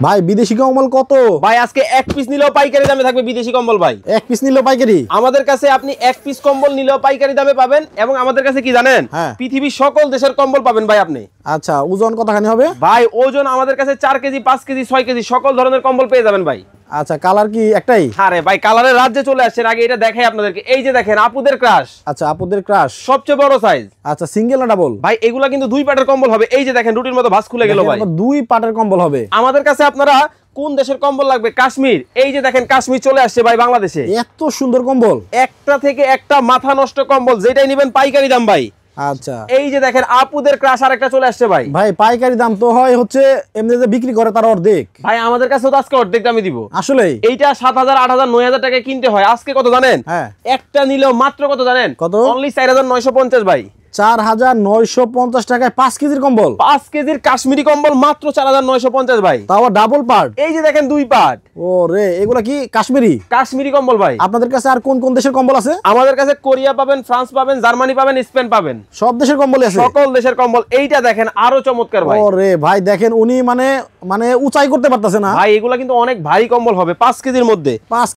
ভাই বিদেশি কম্বল কত? ভাই আজকে এক পিস নিলেও পাইকারি দামে থাকবে বিদেশি কম্বল ভাই। এক পিস নিলেও পাইকারি? আমাদের কাছে আপনি এক পিস কম্বল নিলেও পাইকারি দামে পাবেন এবং আমাদের কাছে কি জানেন, হ্যাঁ। পৃথিবীর সকল দেশের কম্বল পাবেন ভাই আপনি। আচ্ছা, ওজন কতখানি হবে? ভাই ওজন আমাদের কাছে 4 কেজি 5 কেজি 6 কেজি সকল ধরনের কম্বল পেয়ে যাবেন ভাই। আচ্ছা, কালার কি একটাই? আরে ভাই কালারের রাজ্যে চলে আসছেন, আগে এটা দেখাই আপনাদেরকে। এই যে দেখেন আপুদের ক্রাশ, আচ্ছা, আপুদের ক্রাশ সবচেয়ে বড় সাইজ। আচ্ছা, সিঙ্গেল না ডাবল? ভাই এগুলা কিন্তু 2 পাটের কম্বল হবে। এই যে দেখেন রুটির মতো ভাঁজ খুলে গেল ভাই। দুই পাটের কম্বল হবে। আমাদের কাছে আপনারা কোন দেশের কম্বল লাগবে? কাশ্মীর। এই যে দেখেন কাশ্মীর চলে আসছে ভাই বাংলাদেশে। এত সুন্দর কম্বল, একটা থেকে একটা মাথা নষ্ট কম্বল, যেটাই নেবেন পাইকারি দাম ভাই। আচ্ছা, এই যে দেখেন আপুদের ক্রাশ আরেকটা চলে আসছে ভাই। ভাই পাইকারি দাম তো হয় হচ্ছে এমনি যে বিক্রি করে তার অর্ধেক। ভাই আমাদের কাছে তো আজকে অর্ধেক দামে দিব। আসলে এইটা 7,000 8,000 9,000 টাকায় কিনতে হয়, আজকে কত জানেন? হ্যাঁ। একটা নিলেও মাত্র কত জানেন? কত? অনলি 4,950 ভাই। 4,950 টাকায় 5 কেজির কম্বল। 5 কেজির কাশ্মীরি কম্বল মাত্র 4,950 ভাই। তাও ডাবল পার্ট। এই যে দেখেন 2 পাট ও রে, এগুলা কি কাশ্মীরি? কাশ্মীরি কম্বল ভাই। আপনাদের কাছে আর কোন কোন দেশের কম্বল আছে? আমাদের কাছে কোরিয়া পাবেন, ফ্রান্স পাবেন, জার্মানি পাবেন, স্পেন পাবেন, সব দেশের কম্বলই আছে? সকল দেশের কম্বল। এইটা দেখেন আরো চমৎকার ভাই। ও রে ভাই, দেখেন উনি মানে মানে উঁচাই করতে পারতেছে না ভাই এগুলা কিন্তু অনেক ভারী কম্বল হবে 5 কেজির মধ্যে। 5